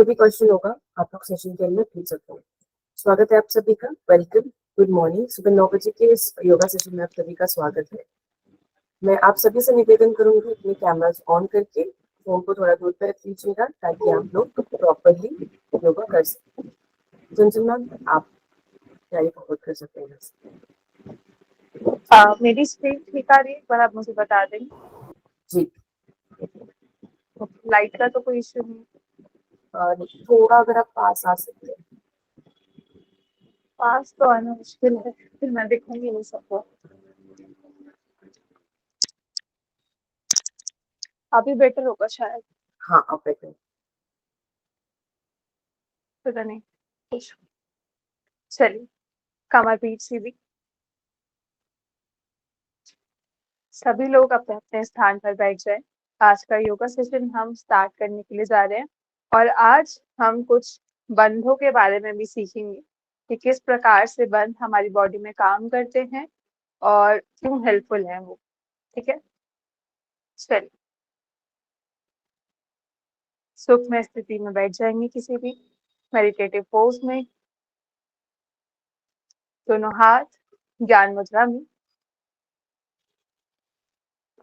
कोई भी क्वेश्चन होगा आप लोग सेशन के अंदर पूछ सकते हैं। स्वागत है आप सभी का, वेलकम, गुड मॉर्निंग। सुबह 9 बजे के इस योगा सेशन में आप सभी का स्वागत है। मैं आप सभी से निवेदन करूंगी अपने कैमरास ऑन करके फोन को थोड़ा दूर पर रख लीजिएगा ताकि आप लोग प्रॉपरली योगा कर सकें। चंचल मैम, आप कैरी फॉरवर्ड कर सकते हैं। मेरी स्क्रीन ठीक आ रही है, पर आप मुझे बता देंगे। जी, लाइट का तो कोई इश्यू नहीं। थोड़ा अगर आप पास आ सकते हैं। पास तो आना मुश्किल है, फिर मैं दिखूंगी नहीं सबको। अभी बेटर होगा शायद, हाँ, आप बैठे। पता नहीं कुछ। चलिए, कमर पीठ सीधी। सभी लोग अपने अपने स्थान पर बैठ जाएं। आज का योगा सेशन हम स्टार्ट करने के लिए जा रहे हैं और आज हम कुछ बंधों के बारे में भी सीखेंगे कि किस प्रकार से बंध हमारी बॉडी में काम करते हैं और क्यों हेल्पफुल है वो। ठीक है, चलिए सूक्ष्म स्थिति में बैठ जाएंगे किसी भी मेडिटेटिव पोज में। दोनों हाथ ज्ञान मुद्रा में,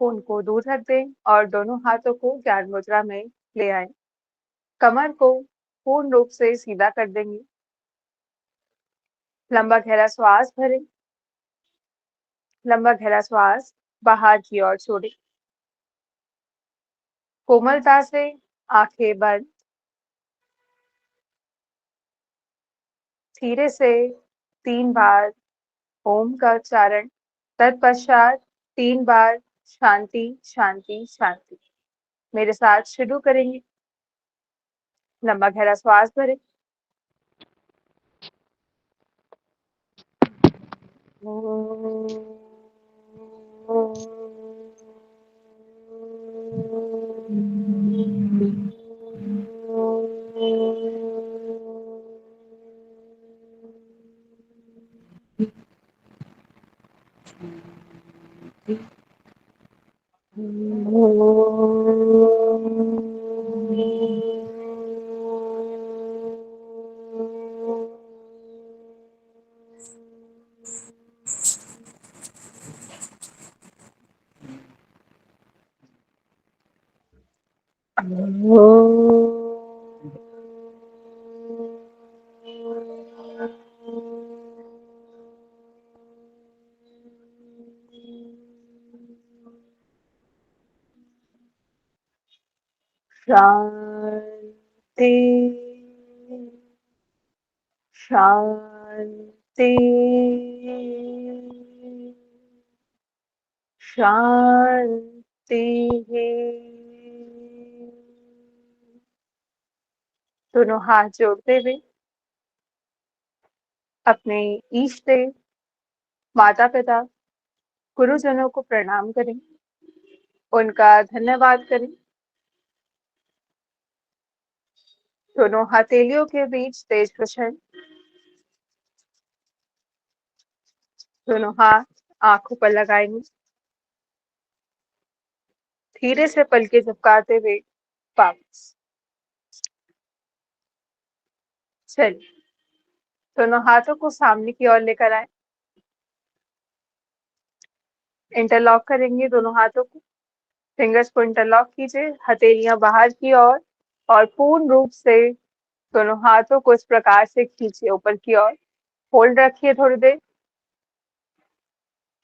फोन को दूर रख दें और दोनों हाथों को ज्ञान मुद्रा में ले आए। कमर को पूर्ण रूप से सीधा कर देंगे। लंबा गहरा श्वास भरें। लंबा गहरा श्वास बाहर की ओर छोड़ें। कोमलता से आंखें बंद। धीरे से 3 बार ओम का उच्चारण, तत्पश्चात 3 बार शांति शांति शांति। मेरे साथ शुरू करेंगे। लंबा गहरा श्वास भरें। शांति शांति शांति। दोनों हाथ जोड़ते हुए अपने इष्ट देव, माता पिता, गुरुजनों को प्रणाम करें, उनका धन्यवाद करें। दोनों हथेलियों के बीच तेज प्रश्न। दोनों हाथ आंखों पर लगाएंगे। धीरे से पलके झपकाते हुए वापस। चलिए, दोनों हाथों को सामने की ओर लेकर आए। इंटरलॉक करेंगे दोनों हाथों को। फिंगर्स को इंटरलॉक कीजिए, हथेलियां बाहर की ओर और पूर्ण रूप से दोनों हाथों को इस प्रकार से खींचिए ऊपर की ओर। होल्ड रखिए थोड़ी देर।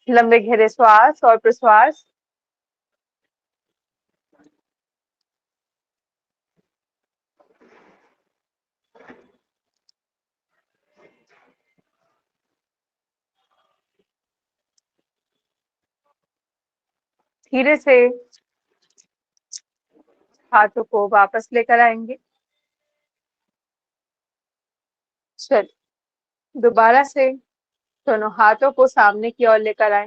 लंबे गहरे श्वास और प्रश्वास। धीरे से हाथों को वापस लेकर आएंगे। चलिए, दोबारा से दोनों हाथों को सामने की ओर लेकर आए।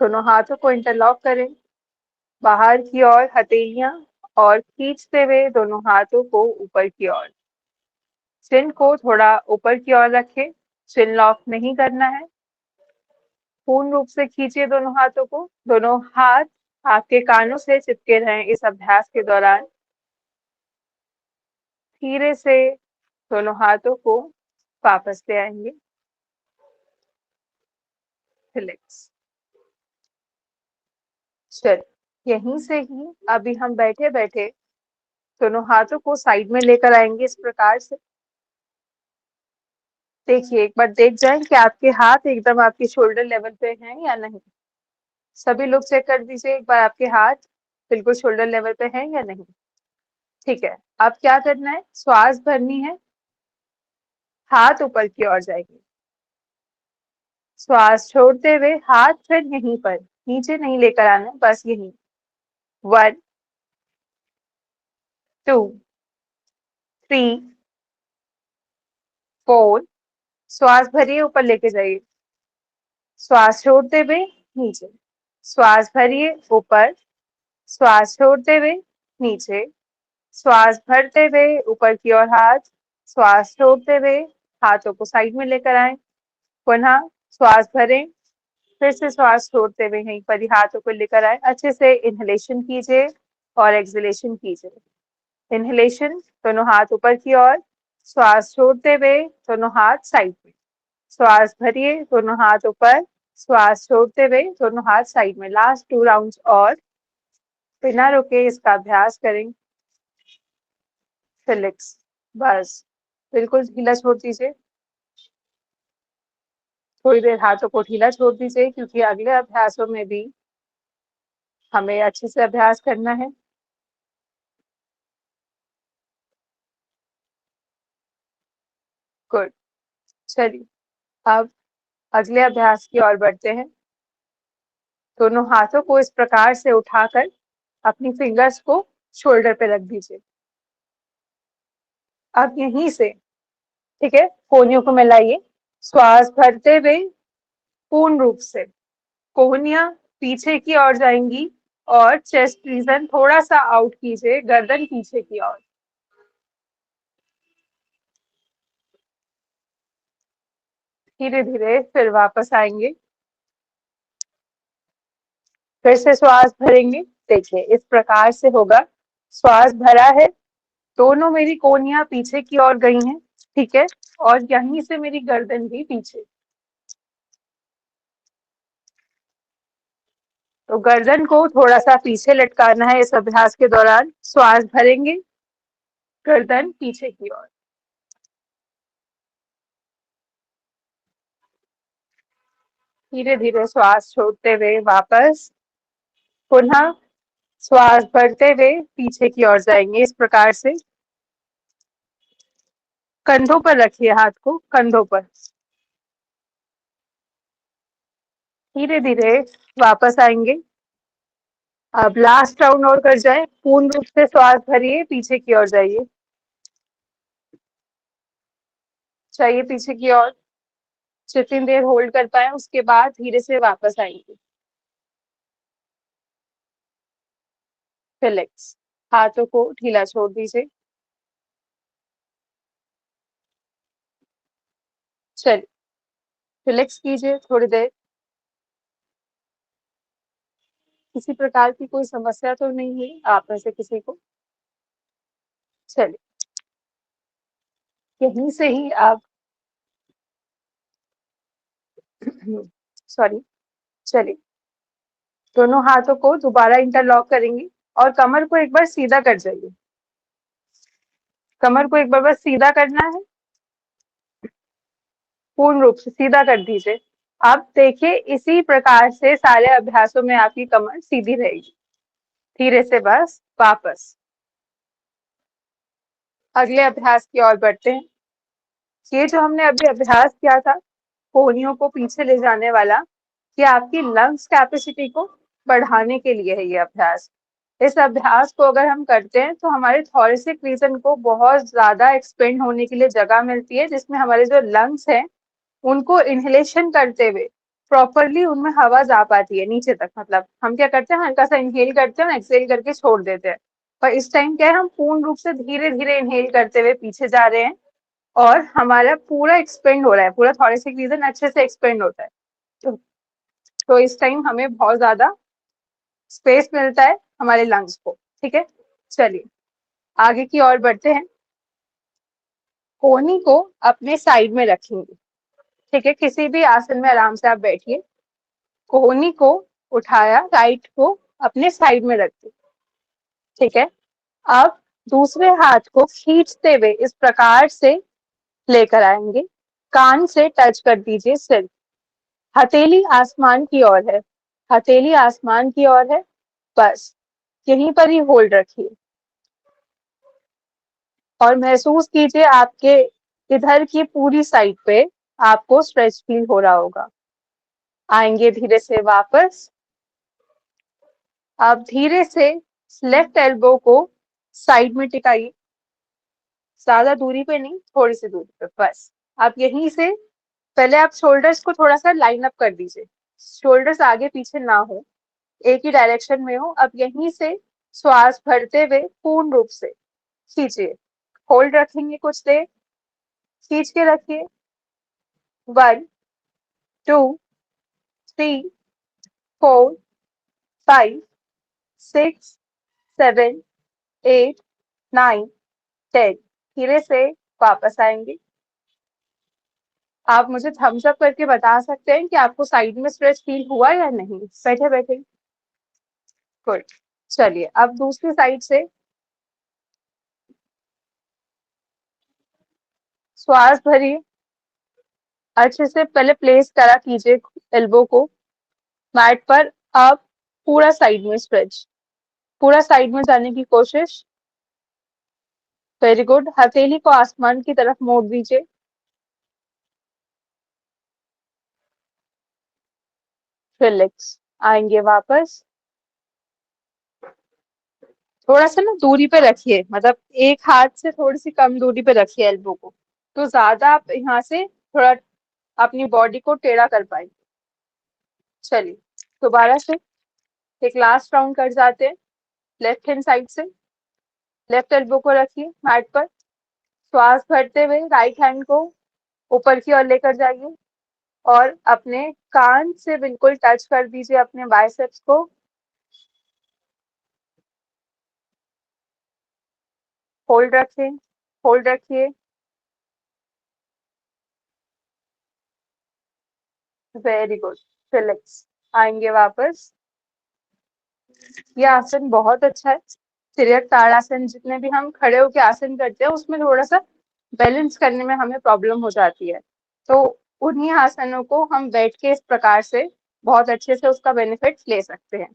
दोनों हाथों को इंटरलॉक करें बाहर की ओर हथेलियां और खींचते हुए दोनों हाथों को ऊपर की ओर। चिन को थोड़ा ऊपर की ओर रखें। चिन लॉक नहीं करना है। पूर्ण रूप से खींचिए दोनों हाथों को। दोनों हाथ आपके कानों से चिपके रहें इस अभ्यास के दौरान। धीरे से दोनों हाथों को वापस ले आएंगे। रिलैक्स। चल, यहीं से ही अभी हम बैठे बैठे दोनों हाथों को साइड में लेकर आएंगे इस प्रकार से। देखिए, एक बार देख जाएं कि आपके हाथ एकदम आपके शोल्डर लेवल पे हैं या नहीं। सभी लोग चेक कर दीजिए एक बार, आपके हाथ बिल्कुल शोल्डर लेवल पे हैं या नहीं। ठीक है, अब क्या करना है, श्वास भरनी है, हाथ ऊपर की ओर जाएंगे। श्वास छोड़ते हुए हाथ फिर यहीं पर, नीचे नहीं लेकर आना, बस यहीं। 1 2 3 4। श्वास भरिए, ऊपर लेके जाइए। श्वास छोड़ते हुए नीचे। श्वास भरिए, ऊपर। श्वास छोड़ते हुए नीचे। श्वास भरते हुए ऊपर की ओर हाथ। श्वास छोड़ते हुए हाथों को साइड में लेकर आए। पुनः श्वास भरें, फिर से श्वास छोड़ते हुए यहीं पर ही हाथों को लेकर आए। अच्छे से इनहेलेशन कीजिए और एक्सहेलेशन कीजिए। इनहेलेशन, दोनों हाथ ऊपर की ओर। श्वास छोड़ते हुए दोनों हाथ साइड में। श्वास भरिए, दोनों हाथ ऊपर। श्वास छोड़ते हुए दोनों हाथ साइड में। लास्ट 2 राउंड्स और बिना रुके इसका अभ्यास करें। रिलैक्स, बस बिल्कुल ढीला छोड़ दीजिए। थोड़ी देर हाथों को ढीला छोड़ दीजिए, क्योंकि अगले अभ्यासों में भी हमें अच्छे से अभ्यास करना है। गुड। चलिए, अब अगले अभ्यास की ओर बढ़ते हैं। दोनों हाथों को इस प्रकार से उठाकर अपनी फिंगर्स को शोल्डर पे रख दीजिए। अब यहीं से, ठीक है, कोहनियों को मिलाइए। श्वास भरते हुए पूर्ण रूप से कोहनियां पीछे की ओर जाएंगी और चेस्ट रीजन थोड़ा सा आउट कीजिए, गर्दन पीछे की ओर। धीरे धीरे फिर वापस आएंगे। फिर से श्वास भरेंगे। देखिए, इस प्रकार से होगा। श्वास भरा है, दोनों मेरी कोहनियां पीछे की ओर गई हैं, ठीक है, और यहीं से मेरी गर्दन भी पीछे। तो गर्दन को थोड़ा सा पीछे लटकाना है इस अभ्यास के दौरान। श्वास भरेंगे, गर्दन पीछे की ओर। धीरे धीरे श्वास छोड़ते हुए वापस। पुनः श्वास भरते हुए पीछे की ओर जाएंगे इस प्रकार से। कंधों पर रखिए, हाथ को कंधों पर। धीरे धीरे वापस आएंगे। अब लास्ट राउंड और कर जाए। पूर्ण रूप से श्वास भरिए, पीछे की ओर जाइए, चाहिए पीछे की ओर। जितनी देर होल्ड कर पाए उसके बाद धीरे से वापस आएंगे। रिलैक्स, हाथों को ढीला छोड़ दीजिए। चलिए, रिलैक्स कीजिए थोड़ी देर। किसी प्रकार की कोई समस्या तो नहीं हुई आप में से किसी को? चलिए, यहीं से ही आप सॉरी, चलिए, दोनों हाथों को दोबारा इंटरलॉक करेंगे और कमर को एक बार सीधा कर जाइए। कमर को एक बार बस सीधा करना है, पूर्ण रूप से सीधा कर दीजिए। अब देखिए, इसी प्रकार से सारे अभ्यासों में आपकी कमर सीधी रहेगी। धीरे से बस वापस अगले अभ्यास की ओर बढ़ते हैं। ये जो हमने अभी अभ्यास किया था कोहनियों को पीछे ले जाने वाला, ये आपकी लंग्स कैपेसिटी को बढ़ाने के लिए है ये अभ्यास। इस अभ्यास को अगर हम करते हैं तो हमारे थोरेसिक रीजन को बहुत ज्यादा एक्सपेंड होने के लिए जगह मिलती है, जिसमें हमारे जो लंग्स हैं उनको इनहेलेशन करते हुए प्रॉपरली उनमें हवा जा पाती है नीचे तक। मतलब हम क्या करते हैं, हल्का सा इनहेल करते हैं, एक्सहेल करके छोड़ देते हैं। पर इस टाइम क्या है, हम पूर्ण रूप से धीरे धीरे इनहेल करते हुए पीछे जा रहे हैं और हमारा पूरा एक्सपेंड हो रहा है, पूरा थोरेसिक रीजन अच्छे से एक्सपेंड होता है। तो, तो इस टाइम हमें बहुत ज्यादा स्पेस मिलता है हमारे लंग्स को, ठीक है। चलिए, आगे की ओर बढ़ते हैं। कोहनी को अपने साइड में रखेंगे। ठीक है, किसी भी आसन में आराम से आप बैठिए। कोहनी को उठाया, राइट को अपने साइड में रख दिया। ठीक है, अब दूसरे हाथ को खींचते हुए इस प्रकार से लेकर आएंगे, कान से टच कर दीजिए सिर। हथेली आसमान की ओर है, हथेली आसमान की ओर है, बस यहीं पर ही होल्ड रखिए और महसूस कीजिए आपके इधर की पूरी साइड पे आपको स्ट्रेच फील हो रहा होगा। आएंगे धीरे से वापस। आप धीरे से लेफ्ट एल्बो को साइड में टिकाइए, ज्यादा दूरी पे नहीं, थोड़ी सी दूरी पे बस। आप यहीं से पहले आप शोल्डर्स को थोड़ा सा लाइन अप कर दीजिए, शोल्डर्स आगे पीछे ना हो, एक ही डायरेक्शन में हो। अब यहीं से श्वास भरते हुए पूर्ण रूप से खींचिए, होल्ड रखेंगे कुछ देर, खींच के रखिए। 1 2 3 4 5 6 7 8 9 10। धीरे से वापस आएंगे। आप मुझे थम्स अप करके बता सकते हैं कि आपको साइड में स्ट्रेच फील हुआ या नहीं, बैठे बैठे। गुड। चलिए अब दूसरी साइड से श्वास भरिए, अच्छे से पहले प्लेस करा कीजिए एल्बो को मैट पर। अब पूरा साइड में स्ट्रेच, पूरा साइड में जाने की कोशिश। Very good. हथेली को आसमान की तरफ मोड़ दीजिए। रिलैक्स। आएंगे वापस। थोड़ा सा ना दूरी पे रखिए, मतलब एक हाथ से थोड़ी सी कम दूरी पे रखिए एल्बो को, तो ज्यादा आप यहाँ से थोड़ा अपनी बॉडी को टेढ़ा कर पाएंगे। चलिए दोबारा से एक लास्ट राउंड कर जाते हैं। लेफ्ट हैंड साइड से लेफ्ट एल्बो को रखिए मैट पर, श्वास भरते हुए राइट हैंड को ऊपर की ओर लेकर जाइए और अपने कान से बिल्कुल टच कर दीजिए अपने बाइसेप्स को। होल्ड रखें, होल्ड रखिए। Very good. रिलैक्स। आएंगे वापस। ये आसन बहुत अच्छा है। तिर्यक ताड़ासन, जितने भी हम खड़े होकर आसन करते हैं उसमें थोड़ा सा बैलेंस करने में हमें प्रॉब्लम हो जाती है, तो उन्हीं आसनों को हम बैठ के इस प्रकार से बहुत अच्छे से उसका बेनिफिट ले सकते हैं।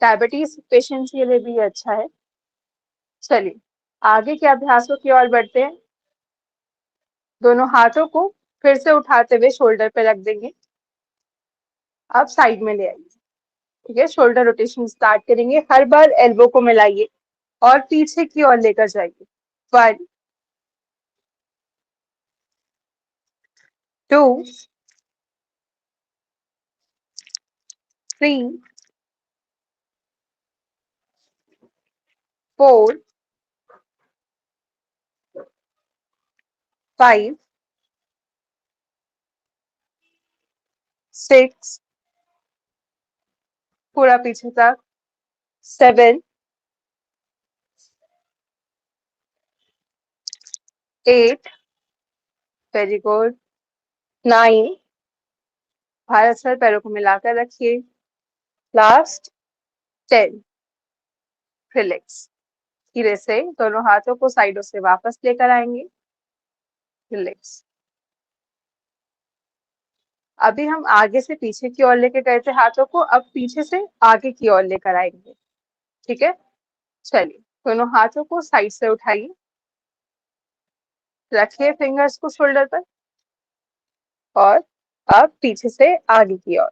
डायबिटीज पेशेंट्स के लिए भी ये अच्छा है। चलिए आगे के अभ्यासों की ओर बढ़ते हैं। दोनों हाथों को फिर से उठाते हुए शोल्डर पे रख देंगे। अब साइड में ले आइए। ठीक है, शोल्डर रोटेशन स्टार्ट करेंगे। हर बार एल्बो को मिलाइए और पीछे की ओर लेकर जाइए। 1 2 3 4 5 6, पूरा पीछे तक, 7 8, वेरी गुड, 9, भारत सर पैरों को मिलाकर रखिए, लास्ट 10। रिलैक्स। धीरे से दोनों हाथों को साइडों से वापस लेकर आएंगे। रिलैक्स। अभी हम आगे से पीछे की ओर लेके गए थे हाथों को, अब पीछे से आगे की ओर लेकर आएंगे। ठीक है, चलिए दोनों हाथों को साइड से उठाइए, रखिए फिंगर्स को शोल्डर पर और अब पीछे से आगे की ओर।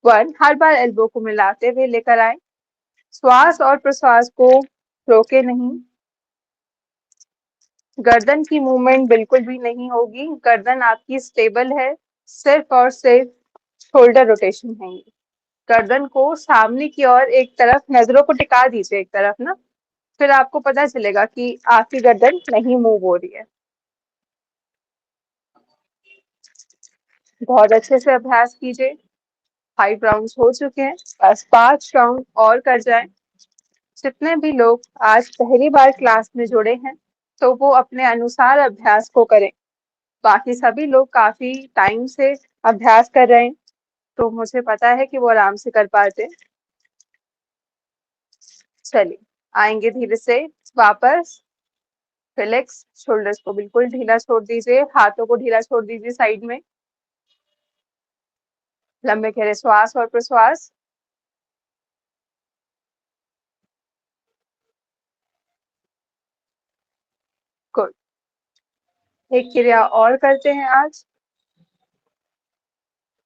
1, हर बार एल्बो को मिलाते हुए लेकर आए। श्वास और प्रश्वास को रोके नहीं। गर्दन की मूवमेंट बिल्कुल भी नहीं होगी, गर्दन आपकी स्टेबल है, सिर्फ और सिर्फ शोल्डर रोटेशन है। गर्दन को सामने की ओर एक तरफ, नजरों को टिका दीजिए एक तरफ ना, फिर आपको पता चलेगा कि आपकी गर्दन नहीं मूव हो रही है। बहुत अच्छे से अभ्यास कीजिए। 5 राउंड्स हो चुके हैं, बस 5 राउंड और कर जाएं। जितने भी लोग आज पहली बार क्लास में जुड़े हैं तो वो अपने अनुसार अभ्यास को करें। बाकी सभी लोग काफी टाइम से अभ्यास कर रहे हैं तो मुझे पता है कि वो आराम से कर पाते हैं। चलिए आएंगे धीरे से वापस। रिलैक्स, शोल्डर्स को बिल्कुल ढीला छोड़ दीजिए, हाथों को ढीला छोड़ दीजिए साइड में। लंबे गहरे श्वास और प्रश्वास। गुड। एक क्रिया और करते हैं आज।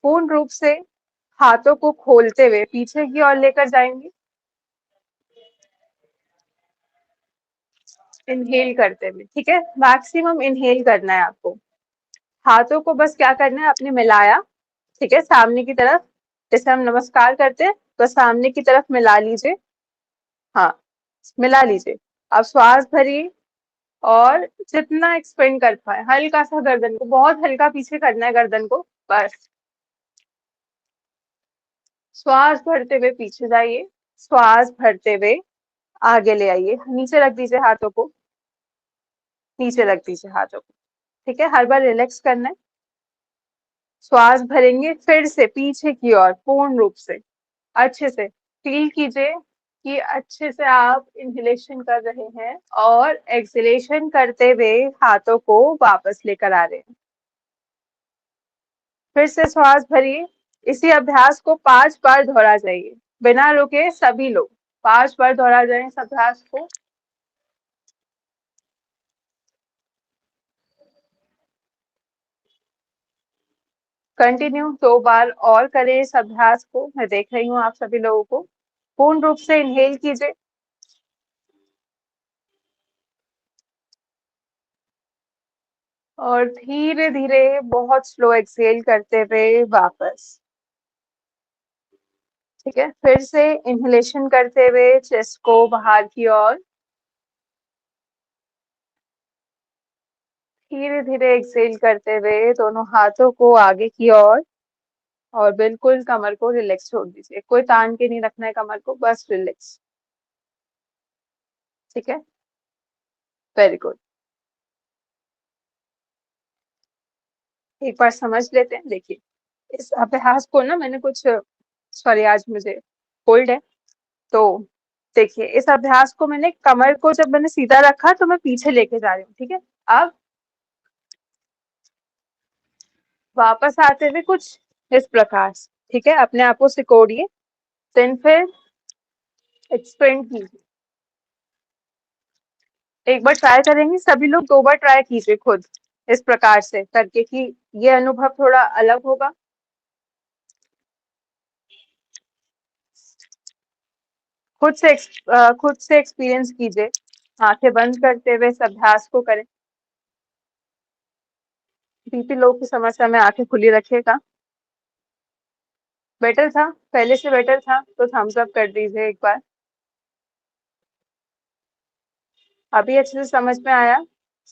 पूर्ण रूप से हाथों को खोलते हुए पीछे की ओर लेकर जाएंगे। इनहेल करते हुए, ठीक है, मैक्सिमम इनहेल करना है आपको। हाथों को बस क्या करना है, आपने मिलाया, ठीक है, सामने की तरफ, जैसे हम नमस्कार करते हैं तो सामने की तरफ मिला लीजिए। हाँ, मिला लीजिए। अब श्वास भरिए और जितना एक्सपेंड कर पाए हल्का सा गर्दन को, बहुत हल्का पीछे करना है गर्दन को, बस। श्वास भरते हुए पीछे जाइए, श्वास भरते हुए आगे ले आइए। नीचे रख दीजिए हाथों को, नीचे रख दीजिए हाथों को, ठीक है। हर बार रिलैक्स करना है। श्वास भरेंगे फिर से पीछे की ओर पूर्ण रूप से, अच्छे से फील कीजिए कि अच्छे से आप इनहेलेशन कर रहे हैं और एक्सहेलेशन करते हुए हाथों को वापस लेकर आ रहे हैं। फिर से श्वास भरिए। इसी अभ्यास को 5 बार दोहरा जाइए, बिना रुके सभी लोग 5 बार दोहरा जाए इस अभ्यास को। कंटिन्यू 2 बार और करें इस अभ्यास को। मैं देख रही हूँ आप सभी लोगों को। पूर्ण रूप से इनहेल कीजिए और धीरे धीरे बहुत स्लो एक्सहेल करते हुए वापस, ठीक है। फिर से इनहेलेशन करते हुए चेस्ट को बाहर की ओर, धीरे धीरे एक्सहेल करते हुए दोनों हाथों को आगे की ओर और बिल्कुल कमर को रिलैक्स छोड़ दीजिए। कोई तान के नहीं रखना है कमर को, बस रिलैक्स, ठीक है। Very good. एक बार समझ लेते हैं, देखिए इस अभ्यास को ना मैंने कुछ, सॉरी आज मुझे कोल्ड है, तो देखिए इस अभ्यास को मैंने कमर को जब मैंने सीधा रखा तो मैं पीछे लेके जा रही हूँ, ठीक है। अब वापस आते हुए कुछ इस प्रकार से, ठीक है, अपने आप को सिकोड़िए, देन फिर एक्सपेंड कीजिए। एक बार ट्राई करेंगे सभी लोग, 2 बार ट्राई कीजिए खुद इस प्रकार से करके कि ये अनुभव थोड़ा अलग होगा। खुद से एक्सपीरियंस कीजिए। आंखें बंद करते हुए इस अभ्यास को करें। बीपी लो की समस्या में आंखें खुली रखिएगा। बेटर था, पहले से बेटर था तो थम्स अप कर दीजिए एक बार। अभी अच्छे से समझ में आया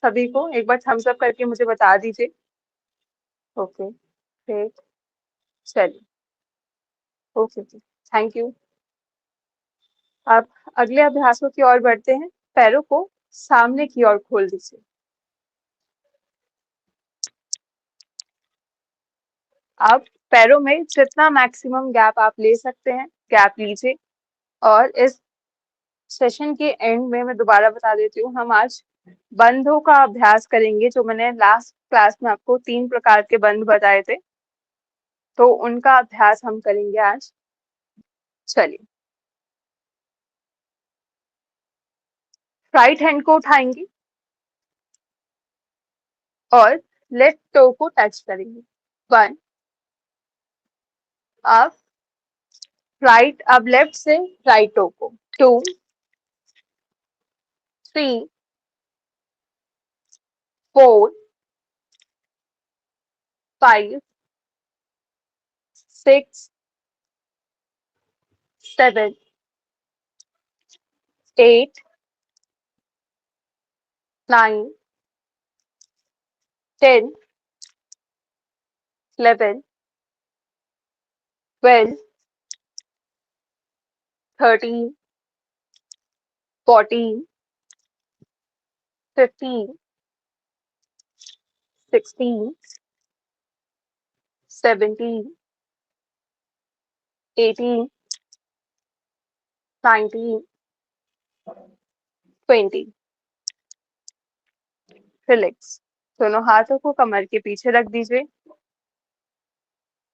सभी को? एक बार थम्स अप करके मुझे बता दीजिए। Okay, great. चलिए, ओके, थैंक यू। अब अगले अभ्यासों की ओर बढ़ते हैं। पैरों को सामने की ओर खोल दीजिए। अब पैरों में जितना मैक्सिमम गैप आप ले सकते हैं गैप लीजिए। और इस सेशन के एंड में मैं दोबारा बता देती हूँ, हम आज बंधों का अभ्यास करेंगे। जो मैंने लास्ट क्लास में आपको 3 प्रकार के बंध बताए थे, तो उनका अभ्यास हम करेंगे आज। चलिए, राइट हैंड को उठाएंगे और लेफ्ट टो को टच करेंगे। 1, अब राइट, अब लेफ्ट से राइट टो को। 2, 3, 4, 5, 6, 7, 8, 9, 10, 11, 12, 13, 14, 15, 16, 17, 18, 19, 20. रिलैक्स. दोनों हाथों को कमर के पीछे रख दीजिए.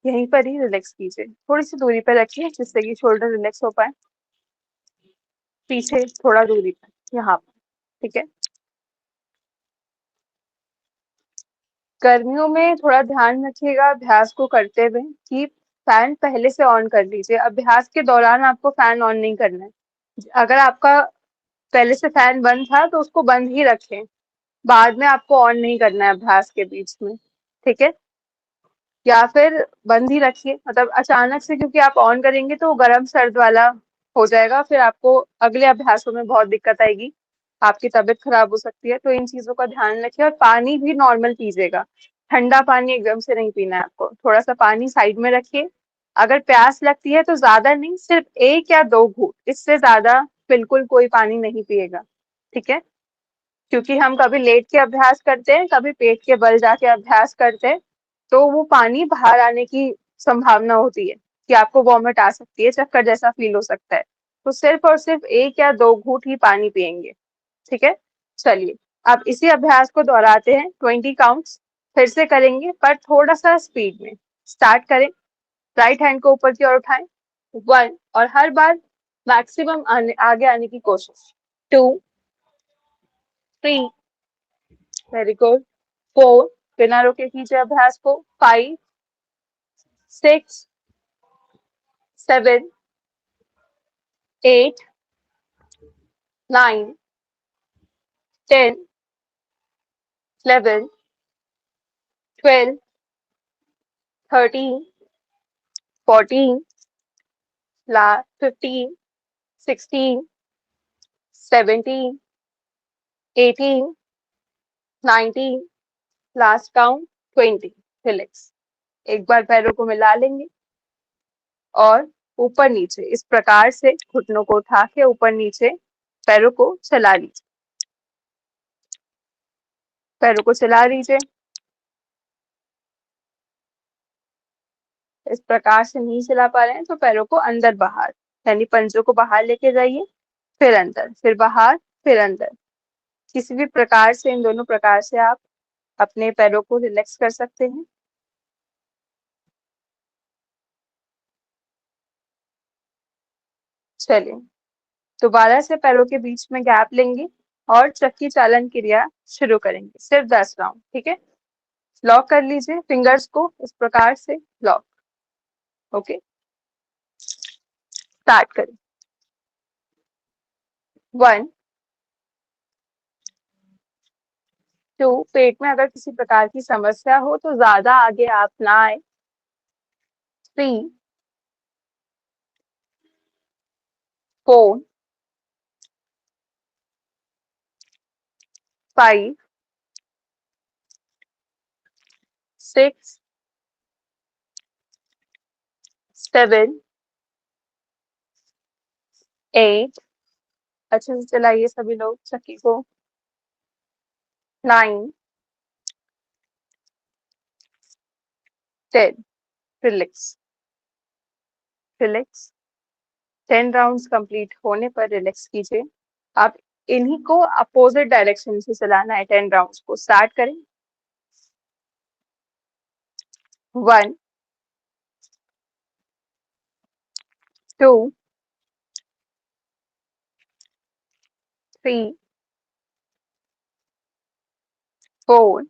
यहीं पर ही रिलैक्स कीजिए. थोड़ी सी दूरी पर रखिए जिससे कि शोल्डर रिलैक्स हो पाए. पीछे थोड़ा दूरी पर, यहाँ पर. ठीक है. गर्मियों में थोड़ा ध्यान रखिएगा अभ्यास को करते हुए कि फैन पहले से ऑन कर लीजिए. अभ्यास के दौरान आपको फैन ऑन नहीं करना है. अगर आपका पहले से फैन बंद था तो उसको बंद ही रखें. बाद में आपको ऑन नहीं करना है अभ्यास के बीच में. ठीक है. या फिर बंद ही रखिए. मतलब अचानक से क्योंकि आप ऑन करेंगे तो गर्म सर्द वाला हो जाएगा. फिर आपको अगले अभ्यासों में बहुत दिक्कत आएगी. आपकी तबीयत खराब हो सकती है. तो इन चीजों का ध्यान रखिए. और पानी भी नॉर्मल पीजिएगा. ठंडा पानी एकदम से नहीं पीना है आपको. थोड़ा सा पानी साइड में रखिए. अगर प्यास लगती है तो ज्यादा नहीं, सिर्फ 1 या 2 घूंट, इससे ज्यादा बिल्कुल कोई पानी नहीं पिएगा. ठीक है. क्योंकि हम कभी लेट के अभ्यास करते हैं, कभी पेट के बल जाके अभ्यास करते हैं, तो वो पानी बाहर आने की संभावना होती है कि आपको वॉमिट आ सकती है, चक्कर जैसा फील हो सकता है. तो सिर्फ और सिर्फ 1 या 2 घूंट ही पानी पिएंगे. ठीक है. चलिए अब इसी अभ्यास को दोहराते हैं. 20 काउंट्स फिर से करेंगे पर थोड़ा सा स्पीड में. स्टार्ट करें. राइट हैंड को ऊपर की ओर उठाएं. 1 और हर बार मैक्सिमम आगे आने की कोशिश. 2, 3, वेरी गुड. 4, बिना रोके कीजिए अभ्यास को. 5, 6, 7, 8, 9, 10, 11, 12, 13, 14, 15, 16, 17, 18, 19, लास्ट काउंट 20. रिलैक्स. एक बार पैरों को मिला लेंगे और ऊपर नीचे इस प्रकार से घुटनों को उठा के ऊपर नीचे पैरों को चला लीजिए. पैरों को चला लीजिए. इस प्रकार से नहीं चला पा रहे हैं तो पैरों को अंदर बाहर, यानी पंजों को बाहर लेके जाइए. फिर अंदर, फिर बाहर, फिर अंदर. किसी भी प्रकार से, इन दोनों प्रकार से आप अपने पैरों को रिलैक्स कर सकते हैं. चलिए दोबारा से पैरों के बीच में गैप लेंगे और चक्की चालन क्रिया शुरू करेंगे. सिर्फ 10 राउंड. ठीक है. लॉक कर लीजिए फिंगर्स को इस प्रकार से. लॉक. ओके. स्टार्ट करें. 1, 2, पेट में अगर किसी प्रकार की समस्या हो तो ज्यादा आगे आप ना आए. 3, 4, 5, 6, 7, 8. अच्छे से चलाइए सभी लोग चक्की को. 9, 10. रिलैक्स. रिलैक्स. 10 राउंड्स कंप्लीट होने पर रिलैक्स कीजिए. आप इन्हीं को अपोजिट डायरेक्शन से चलाना है. 10 राउंड्स को स्टार्ट करें. 1, 2, 3, 4,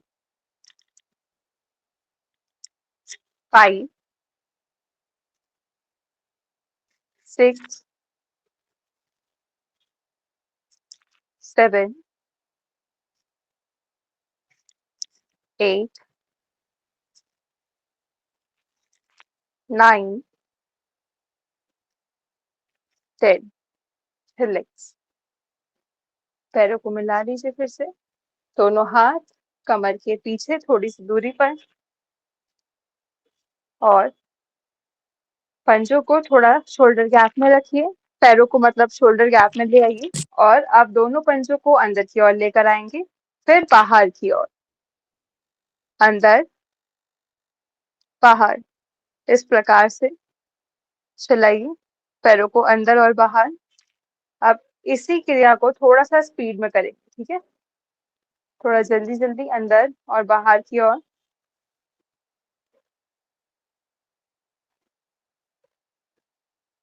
5, 6, 7, 8, 9, 10. रिलैक्स. पैरों को मिला लीजिए फिर से. दोनों हाथ कमर के पीछे थोड़ी सी दूरी पर और पंजों को थोड़ा शोल्डर गैप में रखिए पैरों को मतलब शोल्डर गैप में ले आइए और आप दोनों पंजों को अंदर की ओर लेकर आएंगे, फिर बाहर की ओर, अंदर बाहर, इस प्रकार से चलाइए पैरों को अंदर और बाहर। अब इसी क्रिया को थोड़ा सा स्पीड में करेंगे, ठीक है? थोड़ा जल्दी जल्दी अंदर और बाहर की ओर।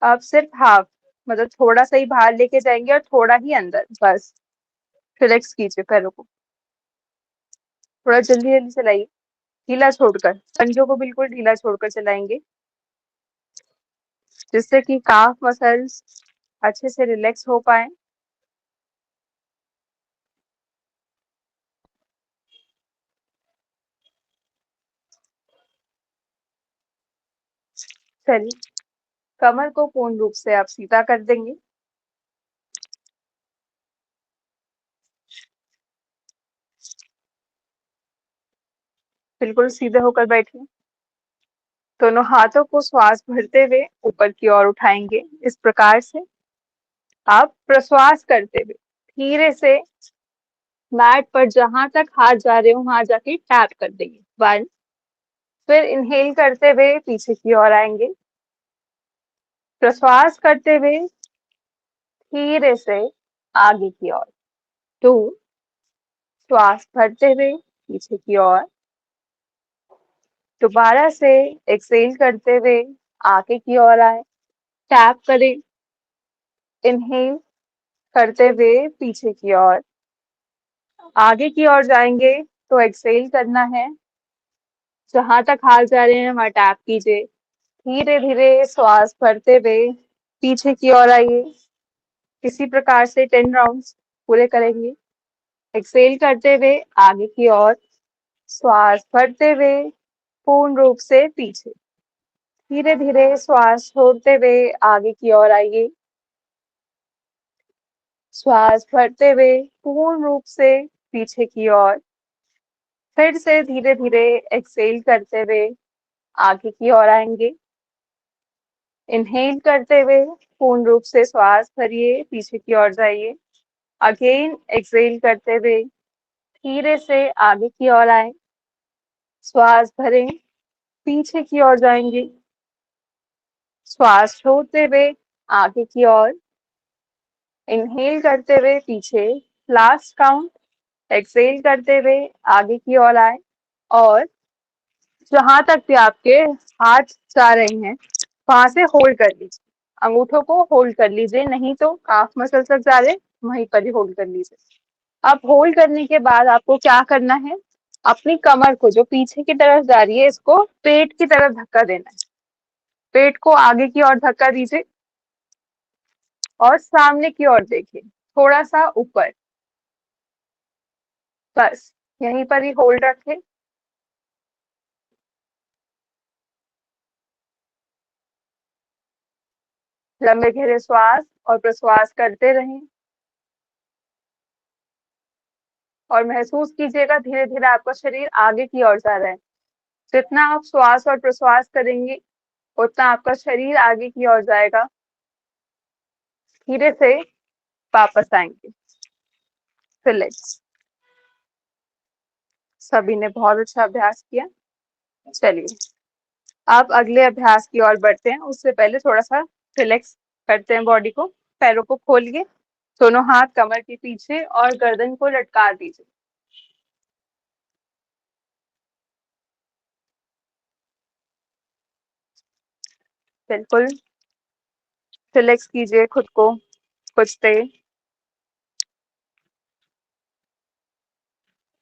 अब सिर्फ हाफ, मतलब थोड़ा सा ही बाहर लेके जाएंगे और थोड़ा ही अंदर, बस। रिलैक्स कीजिए पैरों को, थोड़ा जल्दी जल्दी चलाइए, ढीला छोड़कर, पंजों को बिल्कुल ढीला छोड़कर चलाएंगे, जिससे कि काफ मसल्स अच्छे से रिलैक्स हो पाए। चलिए, कमर को पूर्ण रूप से आप सीधा कर देंगे। बिल्कुल सीधे होकर बैठिए। दोनों हाथों को श्वास भरते हुए ऊपर की ओर उठाएंगे, इस प्रकार से। आप प्रश्वास करते हुए धीरे से मैट पर जहां तक हाथ जा रहे हो वहां जाके टैप कर देंगे, 1। फिर इनहेल करते हुए पीछे की ओर आएंगे, प्रश्वास करते हुए धीरे से आगे की ओर, 2। श्वास भरते हुए पीछे की ओर, दोबारा से एक्सेल करते हुए आगे की ओर आए, टैप करें, इनहेल करते हुए पीछे की ओर, आगे की ओर जाएंगे तो एक्सेल करना है, जहां तक हाथ जा रहे हैं वहां टैप कीजिए, धीरे धीरे श्वास भरते हुए पीछे की ओर आइए। इसी प्रकार से 10 राउंड्स पूरे करेंगे। एक्सेल करते हुए आगे की ओर, श्वास भरते हुए पूर्ण रूप से पीछे, धीरे धीरे श्वास छोड़ते हुए आगे की ओर आइए, श्वास भरते हुए पूर्ण रूप से पीछे की ओर, फिर से धीरे धीरे एक्सेल करते हुए आगे की ओर आएंगे, इनहेल करते हुए पूर्ण रूप से श्वास भरिए, पीछे की ओर जाइए, अगेन एक्सेल करते हुए धीरे से आगे की ओर आए, श्वास भरें, पीछे की ओर जाएंगे, श्वास छोड़ते हुए आगे की ओर, इनहेल करते हुए पीछे, लास्ट काउंट, एक्सेल करते हुए आगे की ओर आए, और जहां तक भी आपके हाथ जा रहे हैं वहां से होल्ड कर लीजिए, अंगूठों को होल्ड कर लीजिए, नहीं तो काफ मसल तक जा रहे वहीं पर ही होल्ड कर लीजिए। अब होल्ड करने के बाद आपको क्या करना है, अपनी कमर को जो पीछे की तरफ जा रही है इसको पेट की तरफ धक्का देना है, पेट को आगे की ओर धक्का दीजिए और सामने की ओर देखिए, थोड़ा सा ऊपर, बस यहीं पर ही होल्ड रखें। लंबे गहरे श्वास और प्रश्वास करते रहें और महसूस कीजिएगा धीरे धीरे आपका शरीर आगे की ओर जा रहा है। जितना आप श्वास और प्रश्वास करेंगे उतना आपका शरीर आगे की ओर जाएगा। धीरे से वापस आएंगे, रिलैक्स। सभी ने बहुत अच्छा अभ्यास किया। चलिए आप अगले अभ्यास की ओर बढ़ते हैं, उससे पहले थोड़ा सा रिलैक्स करते हैं बॉडी को। पैरों को खोलिए, दोनों हाथ कमर के पीछे और गर्दन को लटका दीजिए। बिल्कुल रिलैक्स कीजिए खुद को, कुछ देर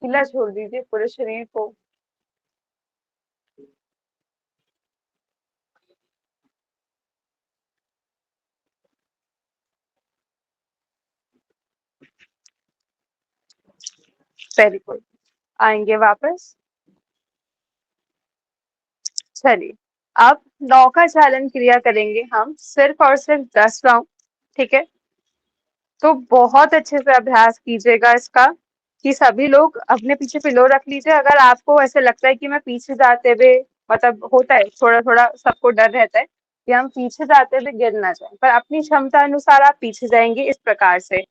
ढीला छोड़ दीजिए पूरे शरीर को। वेरी गुड, आएंगे वापस। चलिए अब नौका चालन क्रिया करेंगे हम, सिर्फ और सिर्फ 10 राउंड, ठीक है? तो बहुत अच्छे से अभ्यास कीजिएगा इसका, कि सभी लोग अपने पीछे पिलो रख लीजिए। अगर आपको ऐसे लगता है कि मैं पीछे जाते हुए, मतलब होता है थोड़ा थोड़ा सबको डर रहता है कि हम पीछे जाते हुए गिर ना जाए, पर अपनी क्षमता अनुसार आप पीछे जाएंगे इस प्रकार से।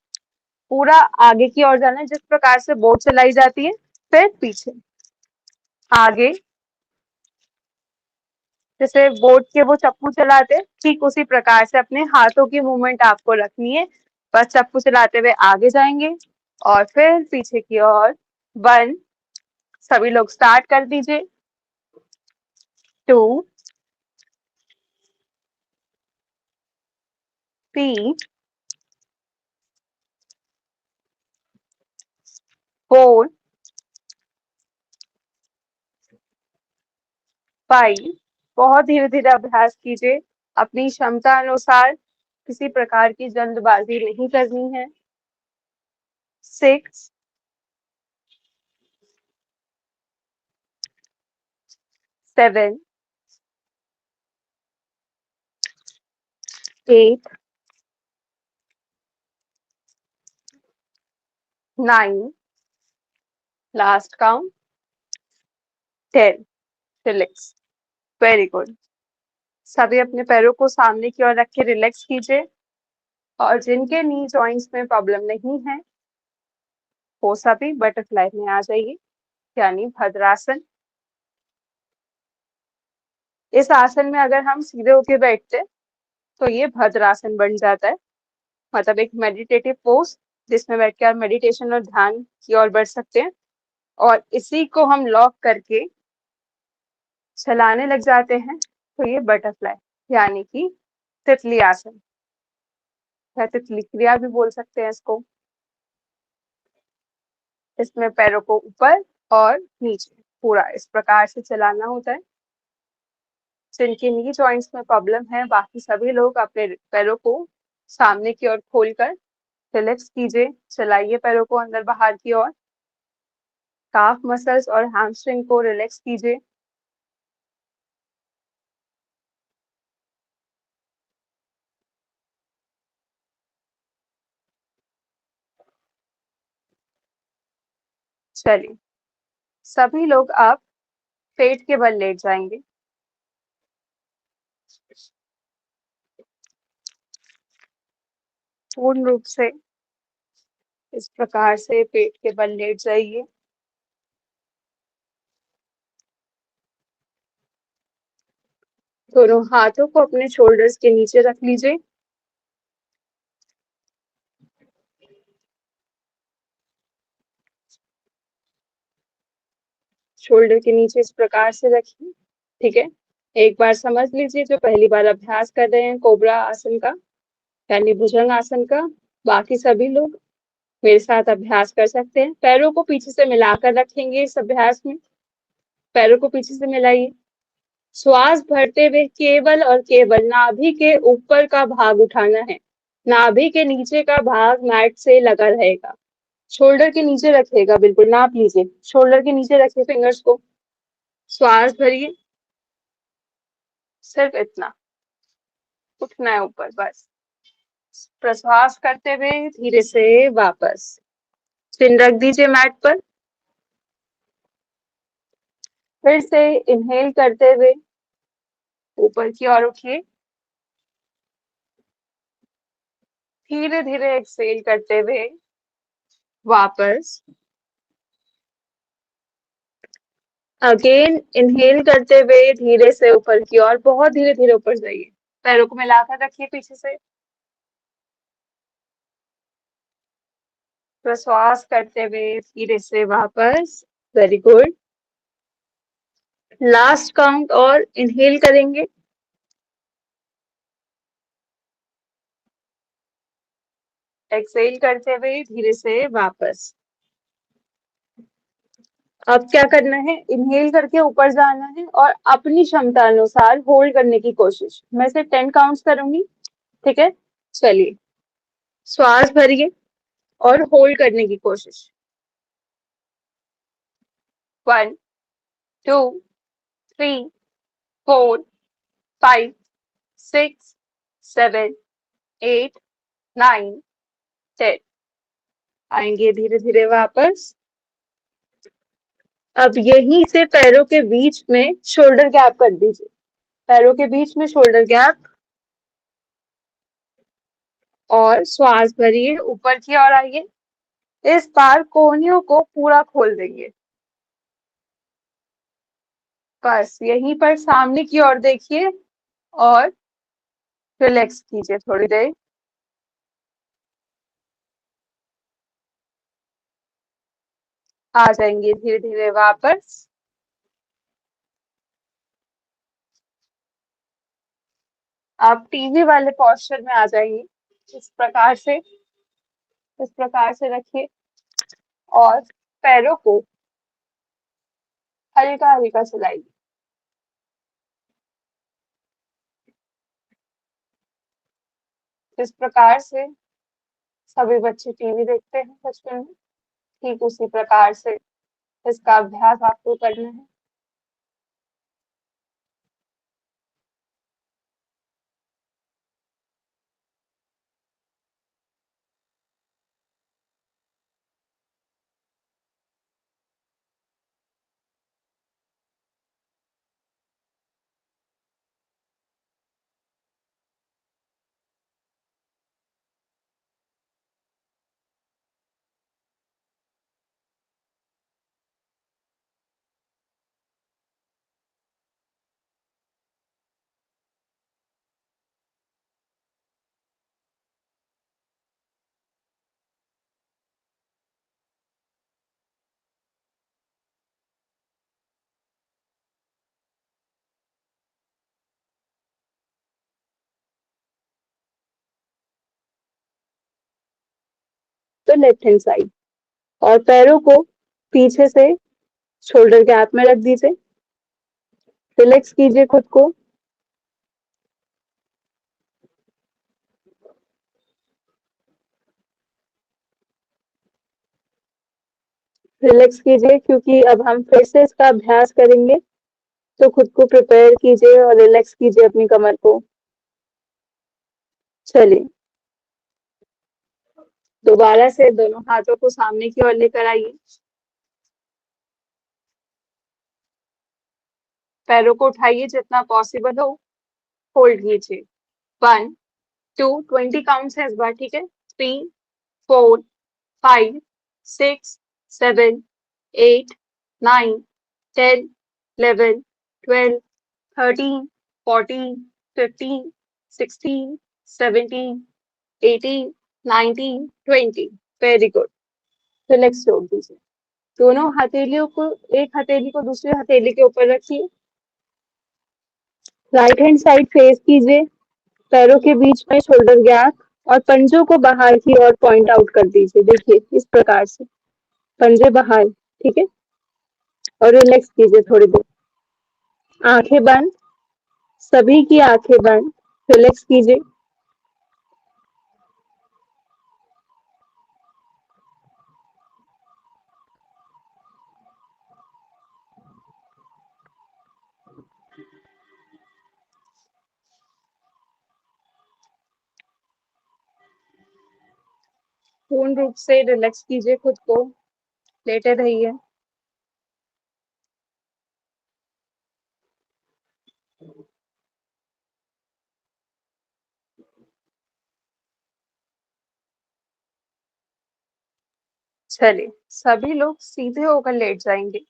पूरा आगे की ओर जाना है, जिस प्रकार से बोट चलाई जाती है, फिर पीछे आगे, जैसे बोट के वो चप्पू चलाते हैं, ठीक उसी प्रकार से अपने हाथों की मूवमेंट आपको रखनी है। बस चप्पू चलाते हुए आगे जाएंगे और फिर पीछे की ओर। 1, सभी लोग स्टार्ट कर दीजिए। 2, 3, 4, 5। बहुत धीरे धीरे अभ्यास कीजिए, अपनी क्षमता अनुसार, किसी प्रकार की जल्दबाजी नहीं करनी है। 6, 7, 8, 9, last count 10। Relax. Very good. सभी अपने पैरों को सामने की ओर रख के रिलैक्स कीजिए। और जिनके नी जॉइंट्स में प्रॉब्लम नहीं है, वो सभी बटरफ्लाई में आ जाइए, यानी भद्रासन। इस आसन में अगर हम सीधे होके बैठते हैं तो ये भद्रासन बन जाता है, मतलब एक मेडिटेटिव पोज, जिसमें बैठ के आप मेडिटेशन और ध्यान की ओर बढ़ सकते हैं। और इसी को हम लॉक करके चलाने लग जाते हैं तो ये बटरफ्लाई, यानी कि तितली आसन या तितली क्रिया भी बोल सकते हैं इसको। इसमें पैरों को ऊपर और नीचे पूरा इस प्रकार से चलाना होता है। जिनके नी जॉइंट्स में प्रॉब्लम है, बाकी सभी लोग अपने पैरों को सामने की ओर खोलकर रिलैक्स कीजिए, चलाइए पैरों को अंदर बाहर की ओर। काफ मसल्स और हैमस्ट्रिंग को रिलैक्स कीजिए। चलिए, सभी लोग आप पेट के बल लेट जाएंगे। पूर्ण रूप से इस प्रकार से पेट के बल लेट जाइए। दोनों हाथों को अपने शोल्डर्स के नीचे रख लीजिए। शोल्डर के नीचे इस प्रकार से रखिए। ठीक है, एक बार समझ लीजिए, जो पहली बार अभ्यास कर रहे हैं कोबरा आसन का, यानी भुजंग आसन का, बाकी सभी लोग मेरे साथ अभ्यास कर सकते हैं। पैरों को पीछे से मिलाकर रखेंगे इस अभ्यास में। पैरों को पीछे से मिलाइए। श्वास भरते हुए केवल और केवल नाभि के ऊपर का भाग उठाना है, नाभि के नीचे का भाग मैट से लगा रहेगा। शोल्डर के नीचे रखिएगा, बिल्कुल नाप लीजिए, शोल्डर के नीचे रखिए फिंगर्स को। श्वास भरिए, सिर्फ इतना, उठना है ऊपर बस। प्रश्वास करते हुए धीरे से वापस पिन रख दीजिए मैट पर। फिर से इनहेल करते हुए ऊपर की ओर उठिए, धीरे धीरे एक्सहेल करते हुए वापस। अगेन इनहेल करते हुए धीरे से ऊपर की ओर, बहुत धीरे धीरे ऊपर जाइए। पैरों को मिलाकर रखिए पीछे से। प्रश्वास करते हुए धीरे से वापस। Very good. लास्ट काउंट और इनहेल करेंगे। एक्सहेल करते हुए धीरे से वापस। अब क्या करना है, इनहेल करके ऊपर जाना है और अपनी क्षमता अनुसार होल्ड करने की कोशिश। मैं से 10 काउंट्स करूंगी, ठीक है? चलिए, श्वास भरिए और होल्ड करने की कोशिश। 1, 2, 3, 4, 5, 6, 7, 8, 9, 10। आएंगे धीरे धीरे वापस। अब यहीं से पैरों के बीच में शोल्डर गैप कर दीजिए। पैरों के बीच में शोल्डर गैप और श्वास भरिए, ऊपर की ओर आइए। इस बार कोहनियों को पूरा खोल देंगे। बस यहीं पर सामने की ओर देखिए और रिलैक्स कीजिए थोड़ी देर। आ जाएंगे धीरे धीरे वापस। आप टीवी वाले पोस्चर में आ जाएंगे। इस प्रकार से रखिए और पैरों को हल्का हल्का चलाइए। इस प्रकार से सभी बच्चे टीवी देखते हैं बचपन में, ठीक उसी प्रकार से इसका अभ्यास आपको करना है। तो लेफ्ट हैंड साइड और पैरों को पीछे से शोल्डर गैप में रख दीजिए। रिलैक्स कीजिए खुद को। रिलैक्स कीजिए क्योंकि अब हम फिर से इसका अभ्यास करेंगे, तो खुद को प्रिपेयर कीजिए और रिलैक्स कीजिए अपनी कमर को। चलिए, दोबारा से दोनों हाथों को सामने की ओर लेकर आइए। पैरों को उठाइए जितना पॉसिबल हो। होल्ड कीजिए। 1 2 20 काउंट्स है इस बार, ठीक है। 3 4 5 6 7 8 9 10 11 12 13 14 15 16 17 18 19 20। Very good. रिलैक्स छोड़ दीजिए। दोनों हथेलियों को, एक हथेली को दूसरी हथेली के ऊपर रखिए। राइट हैंड साइड फेस कीजिए। पैरों के बीच में शोल्डर गैप और पंजों को बाहर की ओर पॉइंट आउट कर दीजिए। देखिए इस प्रकार से पंजे बाहर, ठीक है। और रिलैक्स कीजिए थोड़ी देर। आंखें बंद, सभी की आंखें बंद। रिलैक्स कीजिए। पूर्ण रूप से रिलैक्स कीजिए खुद को। लेटे रहिए। चलिए, सभी लोग सीधे होकर लेट जाएंगे।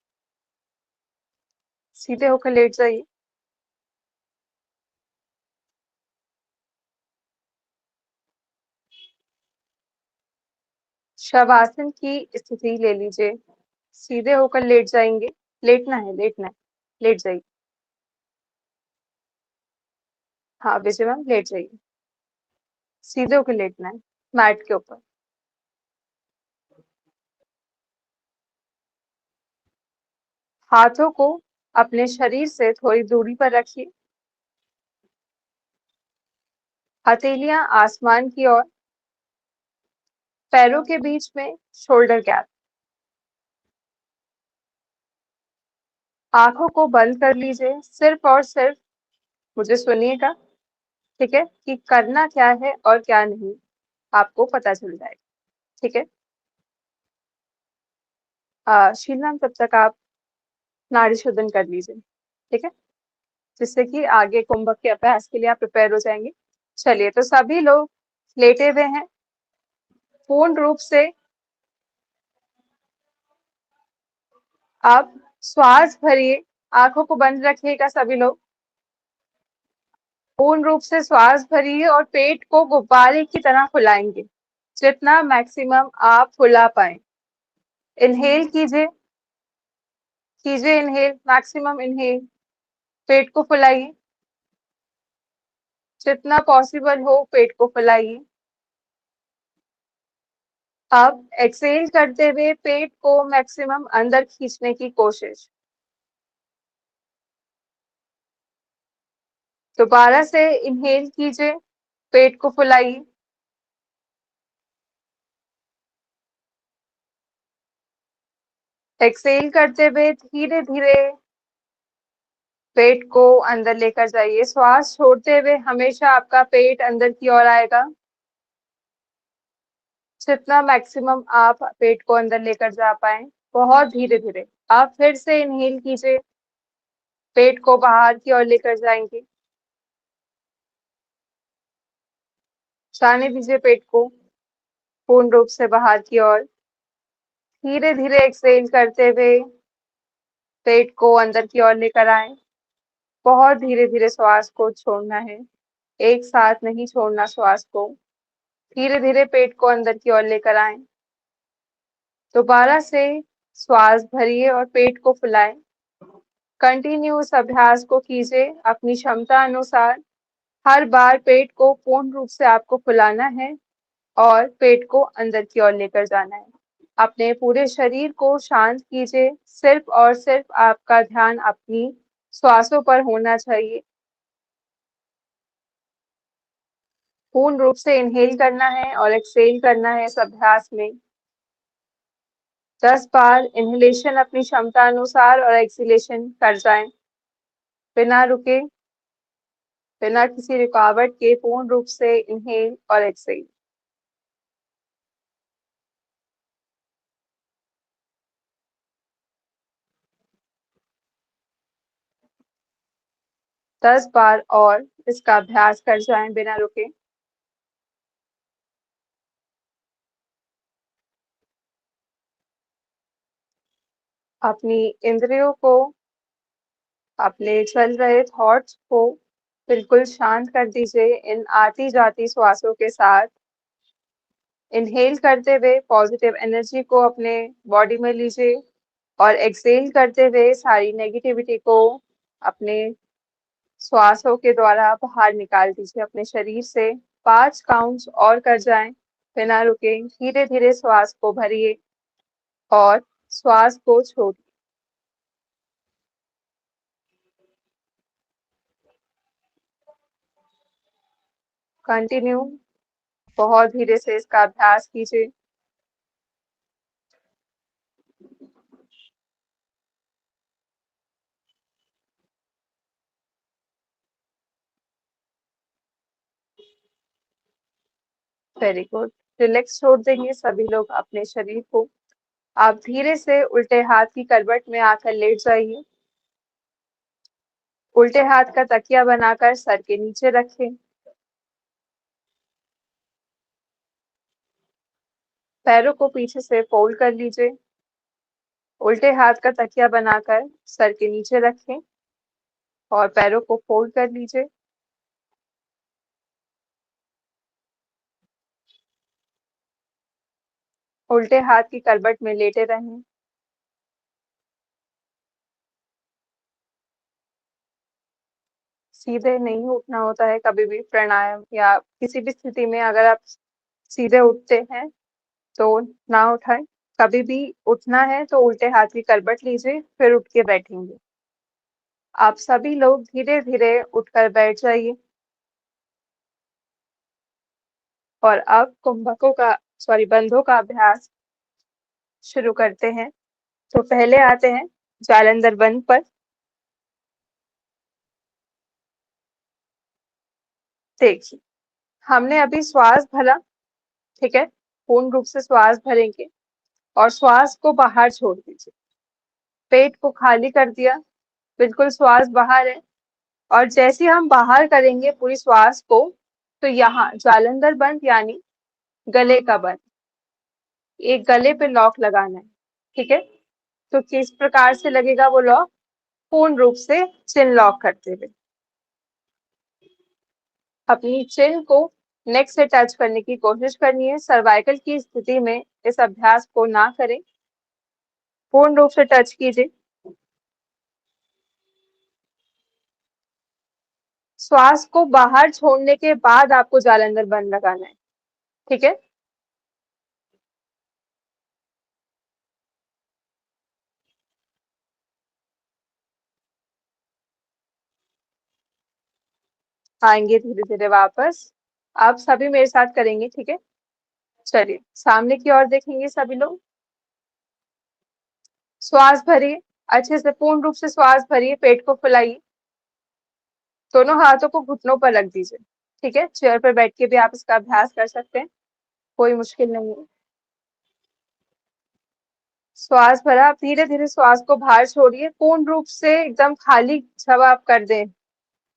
सीधे होकर लेट जाइए। शवासन की स्थिति ले लीजिए। सीधे होकर लेट जाएंगे। लेटना है, लेटना है। लेट जाइए। हाँ विजय मैम, लेट जाइए। सीधे होकर लेटना है मैट के ऊपर। हाथों को अपने शरीर से थोड़ी दूरी पर रखिए। हथेलियां आसमान की ओर। पैरों के बीच में शोल्डर गैप। आंखों को बंद कर लीजिए। सिर्फ और सिर्फ मुझे सुनिएगा, ठीक है, कि करना क्या है और क्या नहीं, आपको पता चल जाएगा, ठीक है। शील मैम, तब तक आप नाड़ी शोधन कर लीजिए, ठीक है, जिससे कि आगे कुंभक के अभ्यास के लिए आप प्रिपेयर हो जाएंगे। चलिए, तो सभी लोग लेटे हुए हैं, पूर्ण रूप से आप श्वास भरिए, आंखों को बंद रखिएगा सभी लोग। पूर्ण रूप से श्वास भरिए और पेट को गुब्बारे की तरह फुलाएंगे, जितना मैक्सिमम आप फुला पाए। इनहेल कीजिए, इनहेल, मैक्सिमम इनहेल, पेट को फुलाइए, जितना पॉसिबल हो पेट को फुलाइए। अब एक्सहेल करते हुए पेट को मैक्सिमम अंदर खींचने की कोशिश। दोबारा से इनहेल कीजिए, पेट को फुलाइए, एक्सहेल करते हुए धीरे धीरे पेट को अंदर लेकर जाइए। श्वास छोड़ते हुए हमेशा आपका पेट अंदर की ओर आएगा, जितना मैक्सिमम आप पेट को अंदर लेकर जा पाए, बहुत धीरे धीरे। आप फिर से इनहेल कीजिए, पेट को बाहर की ओर लेकर जाएंगे, जाने दीजिए पेट को पूर्ण रूप से बाहर की ओर। धीरे धीरे एक्सहेल करते हुए पेट को अंदर की ओर लेकर आए। बहुत धीरे धीरे श्वास को छोड़ना है, एक साथ नहीं छोड़ना श्वास को। धीरे धीरे पेट को अंदर की ओर लेकर आए। दोबारा से श्वास भरिए और पेट को फुलाएं। कंटिन्यू इस अभ्यास को कीजिए अपनी क्षमता अनुसार। हर बार पेट को पूर्ण रूप से आपको फुलाना है और पेट को अंदर की ओर लेकर जाना है। अपने पूरे शरीर को शांत कीजिए, सिर्फ और सिर्फ आपका ध्यान अपनी श्वासों पर होना चाहिए। पूर्ण रूप से इनहेल करना है और एक्सहेल करना है इस अभ्यास में। 10 बार इनहेलेशन अपनी क्षमता अनुसार और एक्सहेलेशन कर जाएं, बिना रुके, बिना किसी रुकावट के पूर्ण रूप से इनहेल और एक्सहेल। दस बार और इसका अभ्यास कर जाएं बिना रुके। अपनी इंद्रियों को, अपने चल रहे थॉट्स को बिल्कुल शांत कर दीजिए इन आती जाती श्वासों के साथ। इनहेल करते हुए पॉजिटिव एनर्जी को अपने बॉडी में लीजिए और एक्सहेल करते हुए सारी नेगेटिविटी को अपने श्वासों के द्वारा बाहर निकाल दीजिए अपने शरीर से। 5 काउंट्स और कर जाएं बिना रुके। धीरे धीरे श्वास को भरिए और श्वास को छोड़िए। कंटिन्यू बहुत धीरे से इसका अभ्यास कीजिए। Very good. रिलैक्स छोड़ देंगे सभी लोग अपने शरीर को। आप धीरे से उल्टे हाथ की करवट में आकर लेट जाइए। उल्टे हाथ का तकिया बनाकर सर के नीचे रखें। पैरों को पीछे से फोल्ड कर लीजिए। उल्टे हाथ का तकिया बनाकर सर के नीचे रखें और पैरों को फोल्ड कर लीजिए। उल्टे हाथ की करवट में लेटे रहें। सीधे नहीं उठना होता है कभी भी प्राणायाम या किसी भी स्थिति में। अगर आप सीधे उठते हैं तो ना उठाएं। कभी भी उठना है तो उल्टे हाथ की करवट लीजिए, फिर उठ के बैठेंगे। आप सभी लोग धीरे धीरे उठकर बैठ जाइए और अब कुंभकों का बंधों का अभ्यास शुरू करते हैं। तो पहले आते हैं जालंधर बंध पर। देखिए, हमने अभी श्वास भरा, ठीक है, पूर्ण रूप से श्वास भरेंगे और श्वास को बाहर छोड़ दीजिए। पेट को खाली कर दिया, बिल्कुल श्वास बाहर है। और जैसे हम बाहर करेंगे पूरी श्वास को, तो यहाँ जालंधर बंद यानी गले का बंद, एक गले पे लॉक लगाना है, ठीक है। तो किस प्रकार से लगेगा वो लॉक? पूर्ण रूप से चिन लॉक करते हुए अपनी चिन को नेक से टच करने की कोशिश करनी है। सर्वाइकल की स्थिति में इस अभ्यास को ना करें, पूर्ण रूप से टच कीजिए। श्वास को बाहर छोड़ने के बाद आपको जालंधर बंद लगाना है, ठीक है। आएंगे धीरे धीरे वापस। आप सभी मेरे साथ करेंगे, ठीक है। चलिए सामने की ओर देखेंगे सभी लोग। श्वास भरिए, अच्छे से पूर्ण रूप से श्वास भरिए, पेट को फुलाइए, दोनों हाथों को घुटनों पर रख दीजिए, ठीक है। चेयर पर बैठ के भी आप इसका अभ्यास कर सकते हैं, कोई मुश्किल नहीं है। श्वास भरा, आप धीरे धीरे श्वास को बाहर छोड़िए, पूर्ण रूप से एकदम खाली जब आप कर दें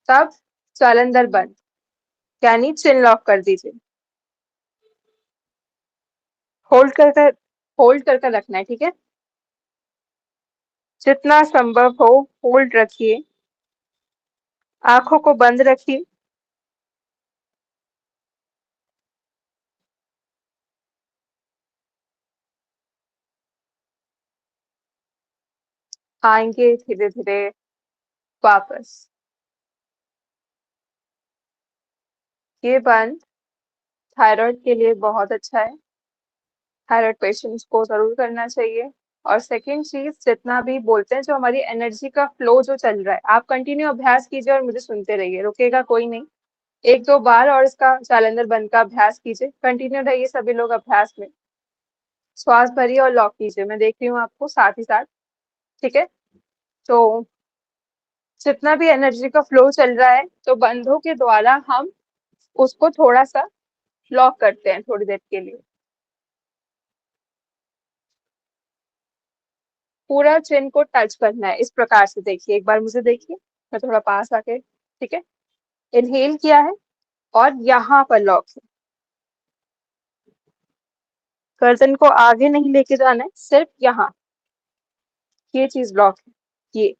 तब जालंधर बंद यानी चिन लॉक कर दीजिए। होल्ड कर रखना है, ठीक है। जितना संभव हो होल्ड रखिए, आंखों को बंद रखिए। आएंगे धीरे धीरे वापस। ये बंद थायराइड के लिए बहुत अच्छा है, थायराइड पेशेंट्स को जरूर करना चाहिए। और सेकंड चीज, जितना भी बोलते हैं, जो हमारी एनर्जी का फ्लो जो चल रहा है, आप कंटिन्यू अभ्यास कीजिए और मुझे सुनते रहिए, रुकेगा कोई नहीं। एक दो बार और इसका जालंधर बंद का अभ्यास कीजिए, कंटिन्यू रहिए सभी लोग अभ्यास में। श्वास भरिए और लॉक कीजिए, मैं देख रही हूँ आपको साथ ही साथ, ठीक है। तो जितना भी एनर्जी का फ्लो चल रहा है, तो बंधों के द्वारा हम उसको थोड़ा सा लॉक करते हैं थोड़ी देर के लिए। पूरा चिन को टच करना है, इस प्रकार से देखिए, एक बार मुझे देखिए, मैं थोड़ा पास आके, ठीक है। इनहेल किया है और यहाँ पर लॉक है। गर्दन को आगे नहीं लेके जाना है, सिर्फ यहाँ, ये चीज लॉक है, ये,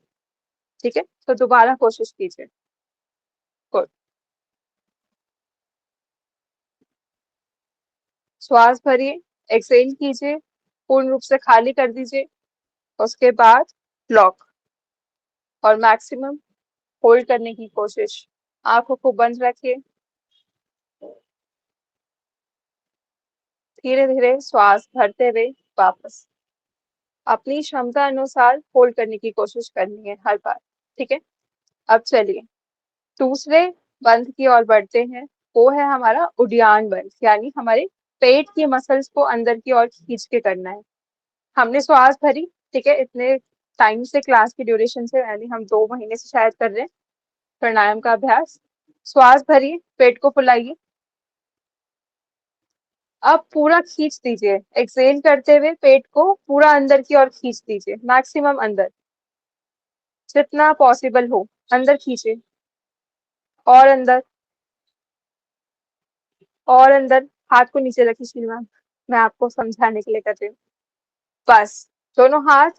ठीक है। तो दोबारा कोशिश कीजिए। गुड। श्वास भरिए, एक्सहेल कीजिए, पूर्ण रूप से खाली कर दीजिए, उसके बाद लॉक और मैक्सिमम होल्ड करने की कोशिश। आंखों को बंद रखिए, धीरे धीरे श्वास भरते हुए वापस अपनी क्षमता अनुसार होल्ड करने की कोशिश करनी है हर बार, ठीक है। अब चलिए दूसरे बंध की ओर बढ़ते हैं, वो है हमारा उडियान बंध, यानी हमारे पेट की मसल्स को अंदर की ओर खींच के करना है। हमने श्वास भरी, ठीक है, इतने टाइम से क्लास की ड्यूरेशन से, यानी हम 2 महीने से शायद कर रहे हैं प्राणायाम का अभ्यास। श्वास भरिए, पेट को फुलाइए, अब पूरा खींच दीजिए, एक्सहेल करते हुए पेट को पूरा अंदर की ओर खींच दीजिए, मैक्सिमम अंदर, जितना पॉसिबल हो अंदर खींचे, और अंदर, और अंदर। हाथ को नीचे रखिए श्रीमान, मैं आपको समझाने के लिए कर रही हूँ। बस दोनों हाथ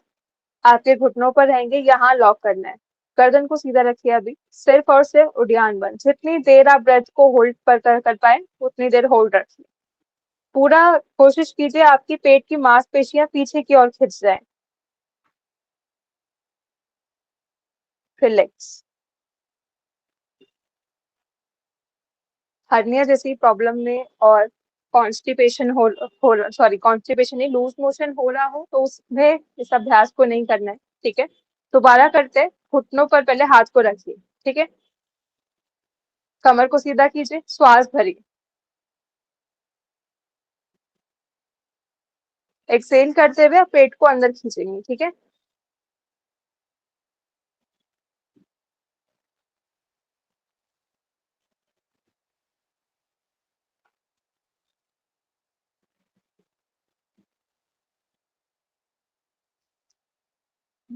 आपके घुटनों पर रहेंगे, यहाँ लॉक करना है। गर्दन को सीधा रखिए, अभी सिर्फ और सिर्फ उडियान बंद, जितनी देर आप ब्रेथ को होल्ड पर कर पाए उतनी देर होल्ड रखिए। पूरा कोशिश कीजिए आपकी पेट की मांसपेशियां पीछे की ओर खिंच जाए। रिलैक्स। हर्निया जैसी प्रॉब्लम में और कॉन्स्टिपेशन हो सॉरी कॉन्स्टिपेशन नहीं, लूज मोशन हो रहा हो, तो उसमें इस अभ्यास को नहीं करना है, ठीक है। दोबारा करते हैं, घुटनों पर पहले हाथ को रखिए, ठीक है। कमर को सीधा कीजिए, श्वास भरिए, एक्सेल करते हुए पेट को अंदर खींचेंगे, ठीक है।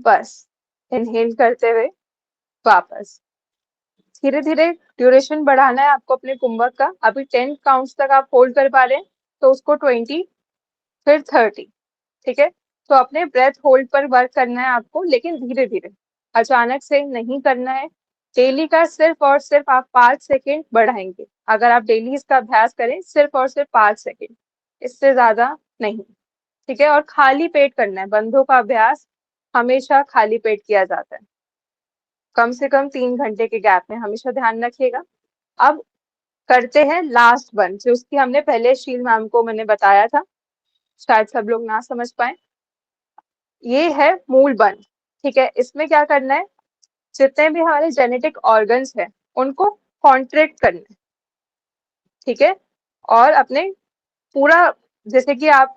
बस इनहेल करते हुए वापस, धीरे धीरे ड्यूरेशन बढ़ाना है आपको अपने कुंभक का। अभी 10 काउंट्स तक आप होल्ड कर पा रहे हैं तो उसको 20, फिर 30। ठीक है, तो अपने ब्रेथ होल्ड पर वर्क करना है आपको, लेकिन धीरे धीरे, अचानक से नहीं करना है। डेली का सिर्फ और सिर्फ आप 5 सेकेंड बढ़ाएंगे। अगर आप डेली इसका अभ्यास करें, सिर्फ और सिर्फ 5 सेकेंड, इससे ज्यादा नहीं। ठीक है, और खाली पेट करना है। बंधों का अभ्यास हमेशा खाली पेट किया जाता है, कम से कम 3 घंटे के गैप में, हमेशा ध्यान रखिएगा। अब करते हैं लास्ट बंद, जो उसकी हमने पहले शील मैम को मैंने बताया था, शायद सब लोग ना समझ पाए। ये है मूल बंद। ठीक है, इसमें क्या करना है, जितने भी हमारे जेनेटिक ऑर्गन्स हैं उनको कॉन्ट्रैक्ट करना है। ठीक है, और अपने पूरा, जैसे कि आप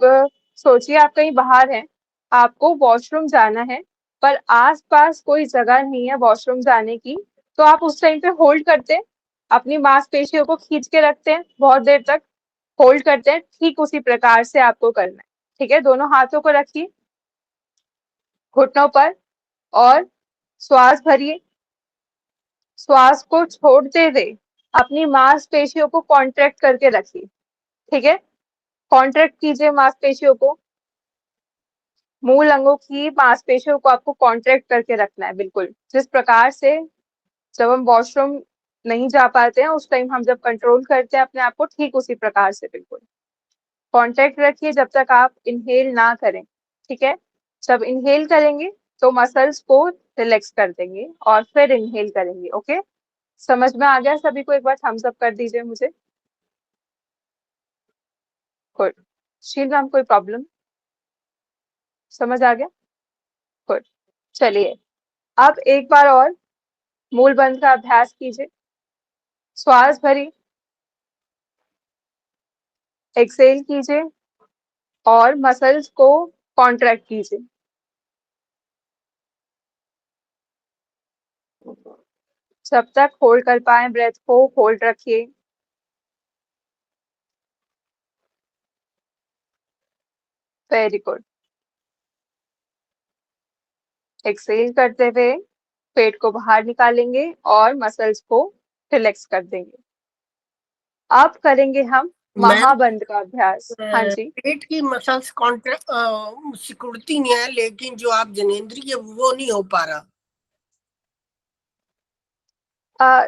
सोचिए आप कहीं बाहर हैं, आपको वॉशरूम जाना है, पर आसपास कोई जगह नहीं है वॉशरूम जाने की, तो आप उस टाइम पे होल्ड करते हैं, अपनी मांसपेशियों को खींच के रखते हैं, बहुत देर तक होल्ड करते हैं। ठीक उसी प्रकार से आपको करना है। ठीक है, दोनों हाथों को रखिए घुटनों पर और श्वास भरिए। श्वास को छोड़ते हुए अपनी मांसपेशियों को कॉन्ट्रैक्ट करके रखिए। ठीक है, कॉन्ट्रैक्ट कीजिए मांसपेशियों को, मूल अंगों की मांसपेशियों को आपको कॉन्ट्रैक्ट करके रखना है, बिल्कुल जिस प्रकार से जब हम वॉशरूम नहीं जा पाते हैं उस टाइम हम जब कंट्रोल करते हैं अपने आप को, ठीक उसी प्रकार से बिल्कुल कॉन्ट्रैक्ट रखिए जब तक आप इनहेल ना करें। ठीक है, जब इनहेल करेंगे तो मसल्स को रिलैक्स कर देंगे और फिर इनहेल करेंगे। ओके, समझ में आ गया सभी को? एक बार थम्स अप कर दीजिए मुझे। गुड। शील मैम कोई प्रॉब्लम? समझ आ गया? गुड। चलिए, अब एक बार और मूल बंद का अभ्यास कीजिए। श्वास भरी, एक्सेल कीजिए और मसल्स को कॉन्ट्रैक्ट कीजिए। जब तक होल्ड कर पाए ब्रेथ को होल्ड रखिए। Very good. एक्सेल करते हुए पेट को बाहर निकालेंगे और मसल्स को रिलैक्स कर देंगे। अब करेंगे हम मैम, महाबंद का अभ्यास। हाँ जी, पेट की मसल्स कॉन्ट्रैक्ट सिकुड़ती नहीं है, लेकिन जो आप जनेंद्रिय वो नहीं हो पा रहा।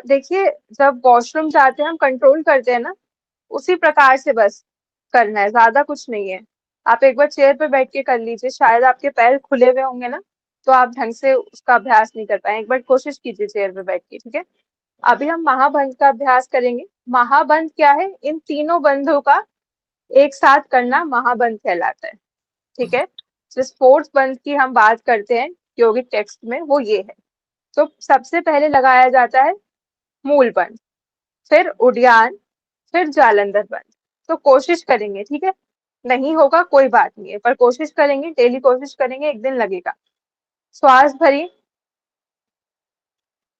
देखिए जब वॉशरूम जाते हैं हम कंट्रोल करते हैं ना, उसी प्रकार से बस करना है, ज्यादा कुछ नहीं है। आप एक बार चेयर पे बैठ के कर लीजिए, शायद आपके पैर खुले हुए होंगे ना, तो आप ढंग से उसका अभ्यास नहीं कर पाए। एक बार कोशिश कीजिए चेयर पे बैठ के। ठीक है, अभी हम महाबंद का अभ्यास करेंगे। महाबंद क्या है? इन तीनों बंधों का एक साथ करना महाबंद कहलाता है। ठीक है, जिस फोर्थ बंद की हम बात करते हैं योगिक टेक्स्ट में वो ये है। तो सबसे पहले लगाया जाता है मूल बंद, फिर उड्डयन, फिर जालंधर बंद। तो कोशिश करेंगे, ठीक है, नहीं होगा कोई बात नहीं है, पर कोशिश करेंगे, डेली कोशिश करेंगे, एक दिन लगेगा। श्वास भरिए,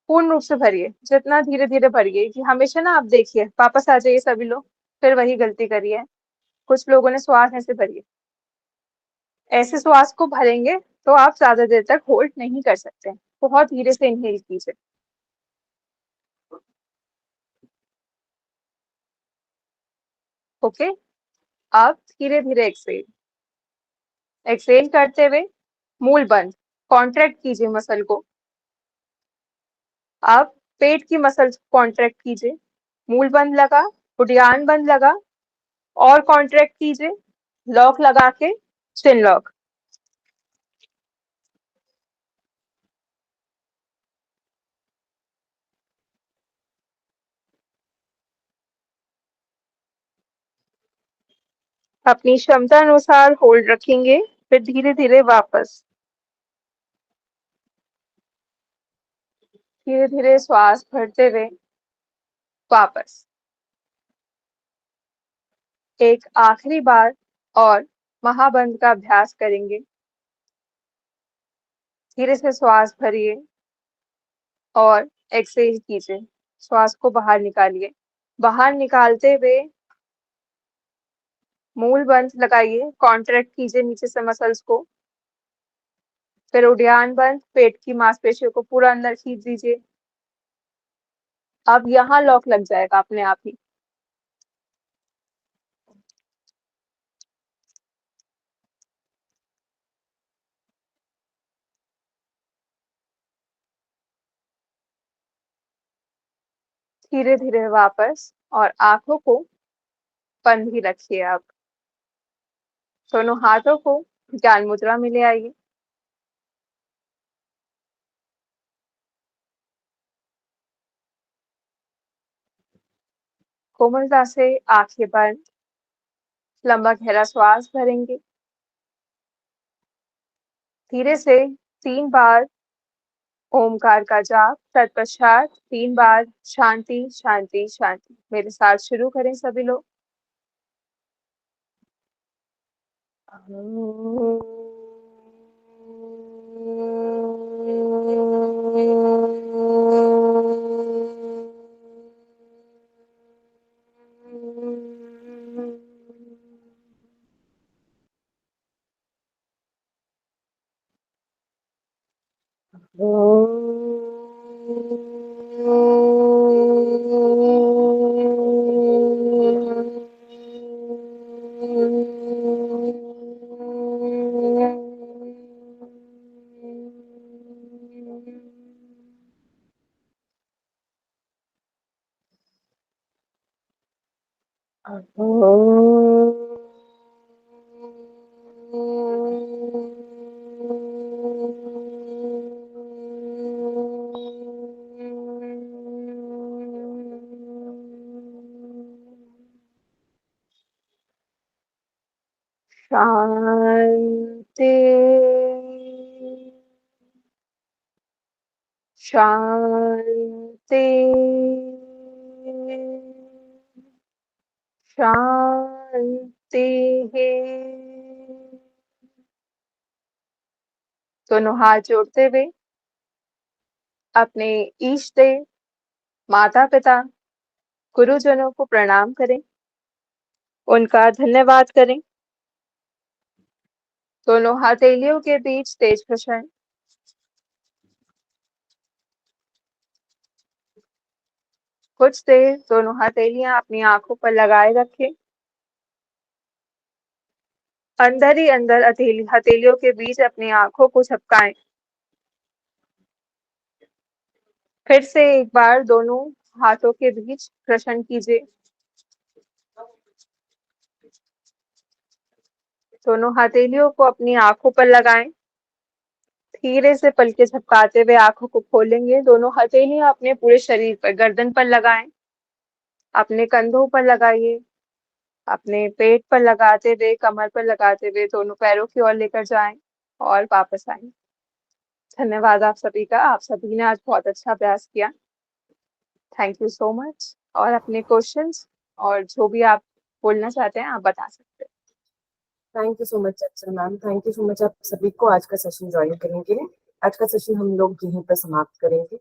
पूर्ण रूप से भरिए, जितना धीरे धीरे भरिए कि हमेशा ना आप देखिए, वापस आ जाइए सभी लोग, फिर वही गलती करिए। कुछ लोगों ने श्वास ऐसे भरी है, ऐसे श्वास को भरेंगे तो आप ज्यादा देर तक होल्ड नहीं कर सकते। बहुत धीरे से इनहेल कीजिए। ओके, अब धीरे धीरे एक्सेल, एक्सेल करते हुए मूल बंद, कॉन्ट्रैक्ट कीजिए मसल को। अब पेट की मसल कॉन्ट्रैक्ट कीजिए। मूल बंद लगा, उड्डयन बंद लगा, और कॉन्ट्रैक्ट कीजिए, लॉक लगा के, चिन लॉक। अपनी क्षमता अनुसार होल्ड रखेंगे, फिर धीरे धीरे वापस, धीरे धीरे श्वास भरते हुए वापस। एक आखिरी बार और महाबंद का अभ्यास करेंगे। धीरे से श्वास भरिए और एक्सेल कीजिए, श्वास को बाहर निकालिए। बाहर निकालते हुए मूल बंद लगाइए, कॉन्ट्रैक्ट कीजिए नीचे से मसल्स को, फिर उड्डयन बंद, पेट की मांसपेशियों को पूरा अंदर खींच दीजिए। अब यहाँ लॉक लग जाएगा अपने आप ही। धीरे धीरे वापस और आंखों को बंद ही रखिए। अब दोनों हाथों को ज्ञान मुद्रा में ले आइए। कोमलता से आंखें बंद, लंबा गहरा श्वास भरेंगे। धीरे से 3 बार ओमकार का जाप, तत्पश्चात 3 बार शांति शांति शांति। मेरे साथ शुरू करें सभी लोग। शांति शांति शांति। दोनों हाथ जोड़ते हुए अपने इष्ट देव, माता पिता, गुरुजनों को प्रणाम करें, उनका धन्यवाद करें। दोनों हथेलियों के बीच तेज प्रश्न। कुछ देर दोनों हथेलियां अपनी आंखों पर लगाए रखें। अंदर ही अंदर हथेलियों के बीच अपनी आंखों को झपकाएं। फिर से एक बार दोनों हाथों के बीच प्रश्न कीजिए। दोनों हथेलियों को अपनी आंखों पर लगाएं। धीरे से पलके झपकाते हुए आंखों को खोलेंगे। दोनों हथेलियां अपने पूरे शरीर पर, गर्दन पर लगाएं, अपने कंधों पर लगाइए, अपने पेट पर लगाते हुए, कमर पर लगाते हुए दोनों पैरों की ओर लेकर जाएं और वापस आएं। धन्यवाद आप सभी का। आप सभी ने आज बहुत अच्छा अभ्यास किया। Thank you so much. और अपने क्वेश्चंस और जो भी आप बोलना चाहते हैं आप बता सकते हैं। थैंक यू सो मच अक्षर ma'am. Thank you so much आप सभी को आज का सेशन ज्वाइन करने के लिए। आज का सेशन हम लोग यहीं पर समाप्त करेंगे।